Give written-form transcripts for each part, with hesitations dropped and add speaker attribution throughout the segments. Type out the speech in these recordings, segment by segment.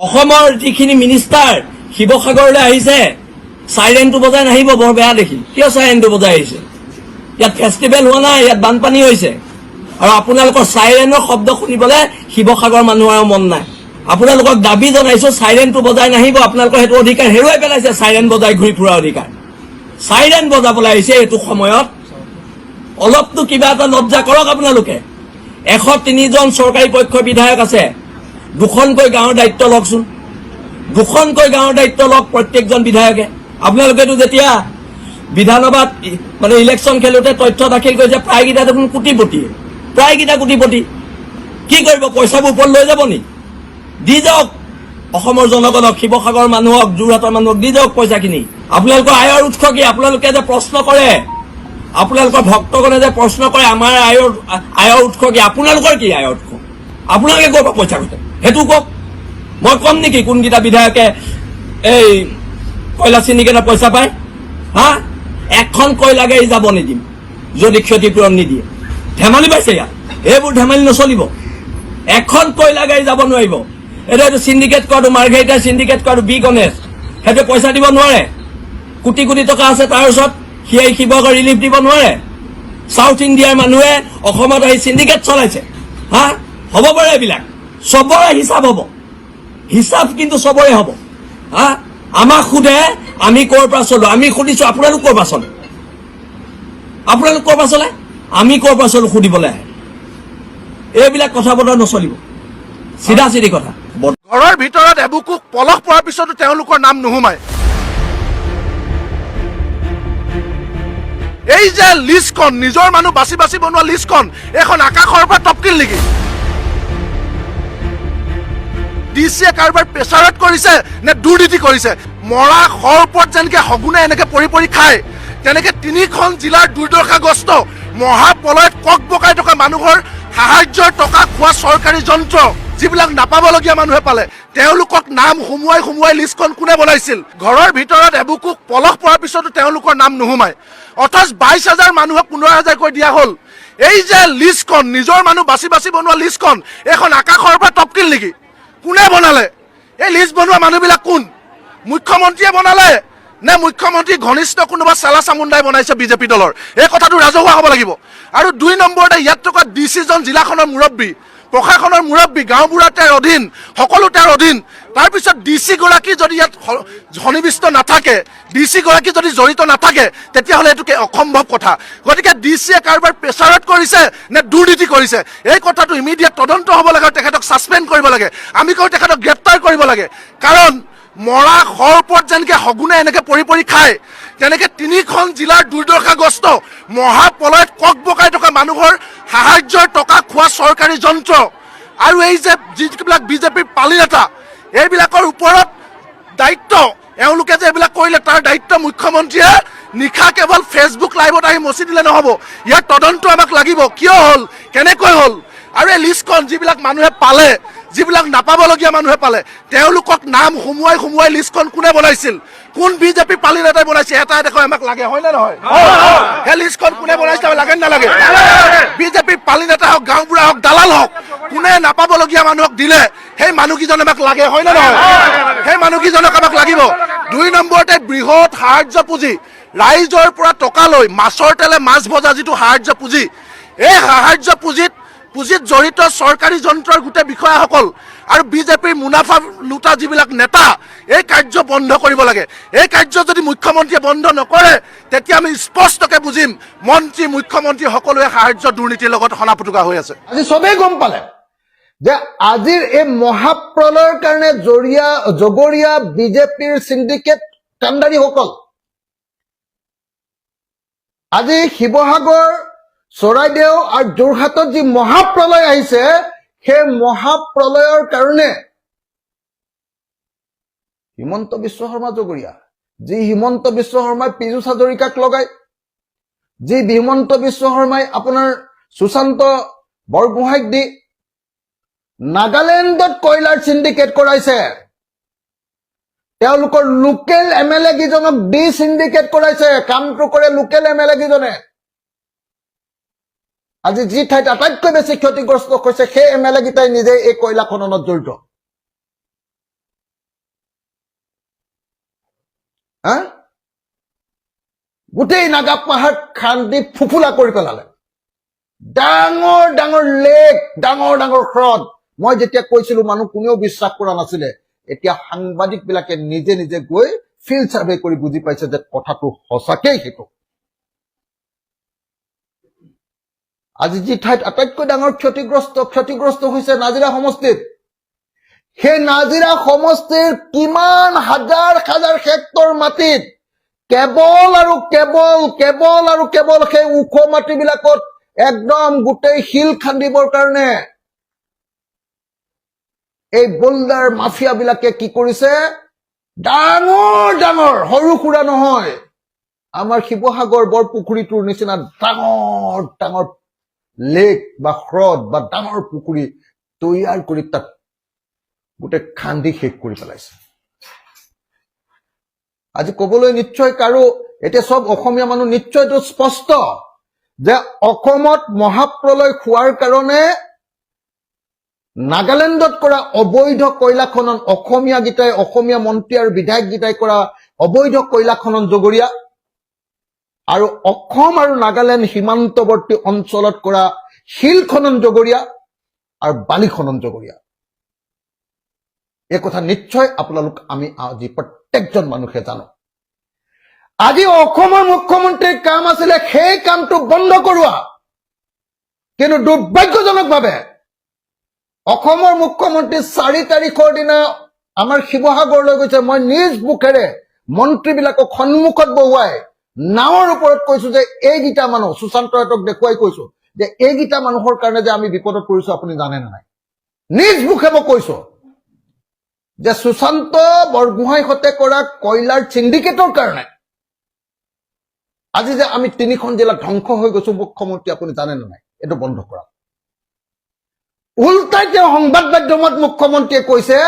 Speaker 1: অসমৰ যিখিনি মিনিষ্টাৰ শিৱসাগৰলৈ আহিছে চাইৰেনটো বজাই নাহিব, বৰ বেয়া দেখি। কিয় চাইৰেনটো বজাই আহিছে? ইয়াত ফেষ্টিভেল হোৱা নাই, ইয়াত বানপানী হৈছে, আৰু আপোনালোকৰ চাইৰেনৰ শব্দ শুনিবলৈ শিৱসাগৰ মানুহৰ মন নাই। আপোনালোকক দাবী জনাইছো, চাইৰেনটো বজাই নাহিব। আপোনালোকৰ সেইটো অধিকাৰ হেৰুৱাই পেলাইছে, চাইৰেন বজাই ঘূৰি ফুৰা অধিকাৰ। চাইৰেন বজাবলৈ আহিছে এইটো সময়ত। অলপতো কিবা এটা লজ্জা কৰক আপোনালোকে। 103 জন চৰকাৰী পক্ষৰ বিধায়ক আছে, 2খনকৈ গাঁৱৰ দায়িত্ব লওকচোন, 2খনকৈ গাঁৱৰ দায়িত্ব লওক প্ৰত্যেকজন বিধায়কে। আপোনালোকেতো যেতিয়া বিধানসভাত মানে ইলেকশ্যন খেলোতে তথ্য দাখিল কৰিছে, প্ৰায়কেইটা দেখোন কোটিপতি, প্ৰায়কেইটা কোটিপতি। কি কৰিব, পইচাবোৰ ওপৰত লৈ যাব নি? দি যাওক অসমৰ জনগণক, শিৱসাগৰ মানুহক, যোৰহাটৰ মানুহক দি যাওক পইচাখিনি। আপোনালোকৰ আয়ৰ উৎস কি? আপোনালোকে যে প্ৰশ্ন কৰে, আপোনালোকৰ ভক্তগণে যে প্ৰশ্ন কৰে আমাৰ আয়ৰ উৎস কি? আপোনালোকৰ কি আয়ৰ উৎস? আপোনালোকে ক'ৰ পৰা পইচা কৈছে সেইটো কওক। মই কম নেকি কোনকেইটা বিধায়কে এই কয়লা চিণ্ডিকেটৰ পইচা পায়? হা, এখন কয়লা গাড়ী যাব নিদিম যদি ক্ষতিপূৰণ নিদিয়ে। ধেমালি পাইছে ইয়াত? এইবোৰ ধেমালি নচলিব। এখন কয়লা গাড়ী যাব নোৱাৰিব। এইটো চিণ্ডিকেট কৰাটো, মাৰ্ঘেৰিটাৰ চিণ্ডিকেট কৰাটো বি গণেশ, সেইটো পইচা দিব নোৱাৰে। কোটি কোটি টকা আছে তাৰ ওচৰত, সিয়ে শিৱসাগৰ ৰিলিফ দিব নোৱাৰে। চাউথ ইণ্ডিয়াৰ মানুহে অসমত আহি চিণ্ডিকেট চলাইছে। হা, হ'ব পাৰে এইবিলাক, চবৰে হিচাপ হ'ব, হিচাপ কিন্তু চবৰে হ'ব। হা, আমাক সোধে আমি ক'ৰ পৰা চলো, আমি সুধিছো আপোনালোক ক'ৰ পৰা চলে, আপোনালোক ক'ৰ পৰা চলে, আমি ক'ৰ পৰা চলো সুধিবলৈ আহে। এইবিলাক কথা বতৰা নচলিব, চিধা চিধি কথা।
Speaker 2: ঘৰৰ ভিতৰত এবুকু পলস পৰাৰ পিছতো তেওঁলোকৰ নাম নোসোমায়। এই যে লিষ্টখন, নিজৰ মানুহ বাছি বাছি বনোৱা লিষ্টখন, এখন আকাশৰ পৰা টপকিল নেকি? ডিচিয়ে কাৰোবাৰ প্ৰেছাৰত কৰিছে নে দুৰ্নীতি কৰিছে? মৰা শৰ ওপৰত যেনেকে সগুনে এনেকে পৰি পৰি খায়, তেনেকে 3খন জিলাৰ দুৰ্দশাগ্ৰস্ত মহাপ্ৰলয়ত কক বকাই থকা মানুহৰ সাহায্যৰ টকা খোৱা চৰকাৰী যন্ত্ৰ যিবিলাক নাপাবলগীয়া মানুহে পালে, তেওঁলোকক নাম সুমুৱাই সুমুৱাই লিষ্টখন কোনে বনাইছিল? ঘৰৰ ভিতৰত এবুকু পলস পৰাৰ পিছতো তেওঁলোকৰ নাম নোসোমায়। অথচ 22,000 মানুহক 15,000 কৈ দিয়া হ'ল। এই যে লিষ্টখন, নিজৰ মানুহ বাছি বাছি বনোৱা লিষ্টখন, এখন আকাশৰ পৰা টপকিল নেকি? কোনে বনালে? এই লিষ্ট বনোৱা মানুহবিলাক কোন? মুখ্যমন্ত্ৰীয়ে বনালে নে মুখ্যমন্ত্ৰী ঘনিষ্ঠ কোনোবা চালা চামুণ্ডাই বনাইছে বিজেপি দলৰ? এই কথাটো ৰাজহুৱা হ'ব লাগিব। আৰু 2 নম্বৰতে ইয়াত থকা ডিচিজন জিলাখনৰ মুৰব্বী, প্ৰশাসনৰ মুৰব্বী, গাঁওবুঢ়া তেওঁৰ অধীন, সকলো তেওঁৰ অধীন। তাৰপিছত ডিচি গৰাকী যদি ইয়াত সন্নিৱিষ্ট নাথাকে, ডিচি গৰাকী যদি জড়িত নাথাকে, তেতিয়াহ'লে এইটোকে অসম্ভৱ কথা। গতিকে ডিচিয়ে কাৰোবাৰ প্ৰেছাৰত কৰিছে নে দুৰ্নীতি কৰিছে, এই কথাটো ইমিডিয়েট তদন্ত হ'ব লাগে, তেখেতক ছাছপেণ্ড কৰিব লাগে। আমি কওঁ তেখেতক গ্ৰেপ্তাৰ কৰিব লাগে। কাৰণ মৰা শৰ ওপৰত যেনেকে সগুনে এনেকে পৰি পৰি খায়, তেনেকে 3খন জিলাৰ দুৰ্দশাগ্ৰস্ত মহাপ্ৰলয়ত কক বকাই থকা মানুহৰ সাহায্যৰ টকা খোৱা চৰকাৰী যন্ত্ৰ, আৰু এই যে যিবিলাক বিজেপিৰ পালি নেতা, এইবিলাকৰ ওপৰত দায়িত্ব, এওঁলোকে যে এইবিলাক কৰিলে তাৰ দায়িত্ব মুখ্যমন্ত্ৰীয়ে নিশা কেৱল ফেচবুক লাইভত আহি মচি দিলে নহ'ব। ইয়াৰ তদন্ত আমাক লাগিব, কিয় হ'ল, কেনেকৈ হ'ল, আৰু এই লিষ্টখন যিবিলাক মানুহে পালে, যিবিলাক নাপাবলগীয়া মানুহে পালে, তেওঁলোকক নাম সুমুৱাই সুমুৱাই লিষ্টখন কোনে বনাইছিল? কোন বিজেপি পালি নেতাই বনাইছে? এটাই দেখো আমাক লাগে, হয় নে নহয়? সেই লিষ্টখন কোনে বনাইছে লাগে নে নালাগে? বিজেপি পালি নেতা হওক, গাঁওবুঢ়া হওক, দালাল হওক, কোনে নাপাবলগীয়া মানুহক দিলে সেই মানুহকেইজন আমাক লাগে, হয় নে নহয়? সেই মানুহকেইজনক আমাক লাগিব। 2 নম্বৰতে বৃহৎ সাহায্য পুঁজি, ৰাইজৰ পৰা টকা লৈ মাছৰ তেলে মাছ ভজা যিটো সাহায্য পুঁজি, এই সাহায্য পুঁজিত জড়িত চৰকাৰী যন্ত্ৰৰ গোটেই বিষয়াসকল আৰু বিজেপিৰ মুনাফা লুটা যিবিলাক নেতা, এই কাৰ্য বন্ধ কৰিব লাগে। এই কাৰ্য যদি মুখ্যমন্ত্ৰীয়ে বন্ধ নকৰে, তেতিয়া আমি স্পষ্টকে বুজিম মন্ত্ৰী, মুখ্যমন্ত্ৰী সকলোৱে সাহায্য দুৰ্নীতিৰ লগত সনা পুতুকা হৈ আছে।
Speaker 3: আজি চবেই গম পালে যে আজিৰ এই মহাপ্ৰলয়ৰ কাৰণে জগৰীয়া বিজেপিৰ চিণ্ডিকেট কাণ্ডাৰীসকল আজি শিৱসাগৰ, চৰাইদেউ আৰু যোৰহাটত যি মহাপ্ৰলয় আহিছে, সেই মহাপ্ৰলয়ৰ কাৰণে হিমন্ত বিশ্ব শৰ্মা জগৰীয়া, যি হিমন্ত বিশ্ব শৰ্মাই পীযুষ হাজৰিকাক লগাই, যি হিমন্ত বিশ্ব শৰ্মাই আপোনাৰ সুশান্ত বৰগোহাঁইক দি নাগালেণ্ডত কয়লাৰ চিণ্ডিকেট কৰাইছে, তেওঁলোকৰ লোকেল MLA কেইজনক দি চিণ্ডিকেট কৰাইছে, কামটো কৰে লোকেল MLA কেইজনে। আজি যি ঠাইত আটাইতকৈ বেছি ক্ষতিগ্ৰস্ত হৈছে সেই MLA কেইটাই নিজে এই কয়লা খননত জড়িত। হা গোটেই নাগা পাহাৰ খান্দি ফুফুলা কৰি পেলালে ডাঙৰ ডাঙৰ লেক ডাঙৰ ডাঙৰ হ্ৰদ মই যেতিয়া কৈছিলো মানুহ কোনেও বিশ্বাস কৰা নাছিলে এতিয়া সাংবাদিক বিলাকে নিজে নিজে গৈ ফিল্ড সাৰ্ভে কৰি বুজি পাইছে যে কথাটো সঁচাকেই সেইটো আজি যি ঠাইত আটাইতকৈ ডাঙৰ ক্ষতিগ্ৰস্ত হৈছে নাজিৰা সমষ্টিত সেই নাজিৰা সমষ্টিৰ কিমান হাজাৰ হাজাৰ হেক্টৰ মাটিত কেৱল আৰু কেৱল সেই ওখ মাটিবিলাকত একদম গোটেই শিল খান্দিবৰ কাৰণে এই বোল্ডাৰ মাফিয়া বিলাকে কি কৰিছে ডাঙৰ ডাঙৰ সৰু সুৰা নহয় আমাৰ শিৱসাগৰ বৰপুখুৰীটোৰ নিচিনা ডাঙৰ ডাঙৰ লেক বা হ্ৰদ বা ডাঙৰ পুখুৰী তৈয়াৰ কৰি তাত গোটেই খান্দি শেষ কৰি পেলাইছে আজি কবলৈ নিশ্চয় কাৰো এতিয়া সব অসমীয়া মানুহ নিশ্চয়টো স্পষ্ট যে অসমত মহাপ্ৰলয় হোৱাৰ কাৰণে নাগালেণ্ডত কৰা অবৈধ কয়লা খনন অসমীয়া মন্ত্ৰী আৰু বিধায়ক গীতাই কৰা অবৈধ কয়লা খনন জগৰীয়া আৰু অসম আৰু নাগালেণ্ড সীমান্তৱৰ্তী অঞ্চলত কৰা শিল খনন জগৰীয়া আৰু বালি খনন জগৰীয়া এই কথা নিশ্চয় আপোনালোক আমি আজি প্ৰত্যেকজন মানুহে জানো আজি অসমৰ মুখ্যমন্ত্ৰীৰ কাম আছিলে সেই কামটো বন্ধ কৰোৱা কিন্তু দুৰ্ভাগ্যজনকভাৱে অসমৰ মুখ্যমন্ত্ৰী 4 তাৰিখৰ দিনা আমাৰ শিৱসাগৰলৈ গৈছে মই নিজ মুখেৰে মন্ত্ৰীবিলাকক সন্মুখত বহুৱাই নাৱৰ ওপৰত কৈছো যে এইগিটা মানুহ সুশান্তহঁতক দেখুৱাই কৈছো যে এইগিটা মানুহৰ কাৰণে যে আমি বিপদত পৰিছো আপুনি জানে নাই নিজ মুখে মই কৈছো যে সুশান্ত বৰগোহাঁই হতে কৰা কয়লাৰ সিন্ডিকেটৰ কাৰণে আজি যে আমি 3খন জিলা ধ্বংস হৈ গৈছো মুখ্যমন্ত্ৰী আপুনি জানে নাই এটো বন্ধ কৰা উল্টাই তেওঁ সংবাদ মাধ্যমত মুখ্যমন্ত্ৰীয়ে কৈছে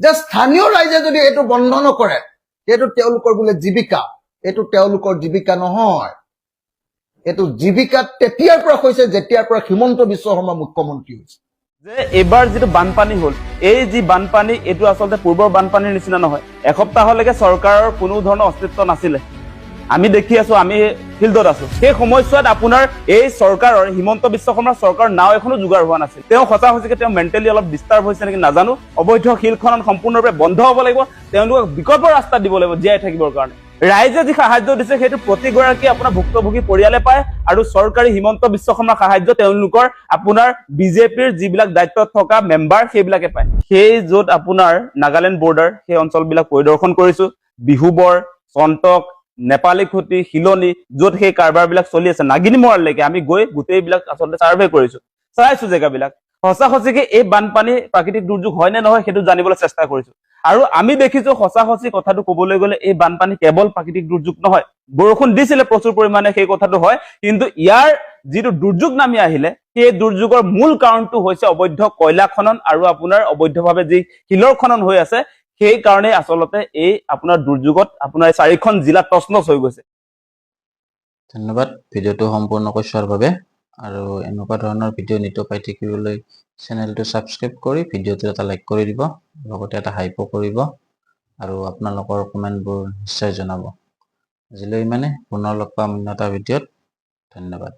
Speaker 3: যে স্থানীয় ৰাইজে যদি এটো বন্ধ নকৰে এটো তেওঁলোকৰ বোলে জীৱিকা এটো তেওঁলোকৰ জীৱিকা নহয় এটো জীৱিকা তেতিয়াৰ পৰা হৈছে যেতিয়াৰ পৰা হিমন্ত বিশ্ব শৰ্মা মুখ্যমন্ত্ৰী হৈছে
Speaker 4: যে এবাৰ যেটো বানপানী হল এই যি বানপানী এটো আসলতে পূৰ্বৰ বানপানীৰ নিচিনা নহয় এসপ্তাহলৈকে চৰকাৰৰ কোনো ধৰণৰ অস্তিত্ব নাছিলে আমি দেখি আছো আমি ফিল্ডত আছো সেই সময়ছোৱাত আপোনাৰ এই চৰকাৰৰ হিমন্ত বিশ্ব শৰ্মাৰ চৰকাৰৰ নাও এখনো যোগাৰ হোৱা নাছিল তেওঁ সঁচাসঁচিকে তেওঁ মেণ্টেলি অলপ ডিষ্টাৰ্ব হৈছে নেকি নাজানো অবৈধ শিল খনন সম্পূৰ্ণৰূপে বন্ধ হ'ব লাগিব তেওঁলোকক বিকল্প ৰাস্তা দিব লাগিব জীয়াই থাকিবৰ কাৰণে ৰাইজে যি সাহায্য দিছে সেইটো প্ৰতিগৰাকী আপোনাৰ ভুক্তভোগী পৰিয়ালে পায় আৰু চৰকাৰী হিমন্ত বিশ্ব শৰ্মাৰ সাহায্য তেওঁলোকৰ আপোনাৰ বিজেপিৰ যিবিলাক দায়িত্বত থকা মেম্বাৰ সেইবিলাকে পায় সেই য'ত আপোনাৰ নাগালেণ্ড বৰ্ডাৰ সেই অঞ্চলবিলাক পৰিদৰ্শন কৰিছো বিহুবৰ চন্তক নেপালী খুটি শিলনি য'ত সেই কাৰবাৰবিলাক চলি আছে নাগিনী মৰালৈকে আমি গৈ গোটেইবিলাক আচলতে সাৰ্ভে কৰিছো চাইছো জেগাবিলাক সঁচাসঁচিকে এই বানপানী প্ৰাকৃতিক দুৰ্যোগ হয় নে নহয় সেইটো জানিবলৈ চেষ্টা কৰিছো আৰু আমি দেখিছো সঁচাসঁচি কথাটো ক'বলৈ গ'লে এই বানপানী কেৱল প্ৰাকৃতিক দুৰ্যোগ নহয় বৰষুণ দিছিলে প্ৰচুৰ পৰিমাণে সেই কথাটো হয় কিন্তু ইয়াৰ যিটো দুৰ্যোগ নামি আহিলে সেই দুৰ্যোগৰ মূল কাৰণটো হৈছে অবৈধ কয়লা খনন আৰু আপোনাৰ অবৈধভাৱে যি শিলৰ খনন হৈ আছে সেই কাৰণে আচলতে এই আপোনাৰ দুৰ্যোগত আপোনাৰ 4খন জিলা তছনছ হৈ গৈছে
Speaker 5: ধন্যবাদ ভিডিঅ'টো সম্পূৰ্ণকৈ চোৱাৰ বাবে আৰু এনেকুৱা ধৰণৰ ভিডিঅ' নিতৌ পাই থাকিবলৈ চেনেলটো ছাবস্ক্ৰাইব কৰি ভিডিঅ'টো এটা লাইক কৰি দিব লগতে এটা হাইপো কৰিব আৰু আপোনালোকৰ কমেণ্টবোৰ নিশ্চয় জনাব আজিলৈ ইমানে পুনৰ লগ পাম অন্য এটা ভিডিঅ'ত ধন্যবাদ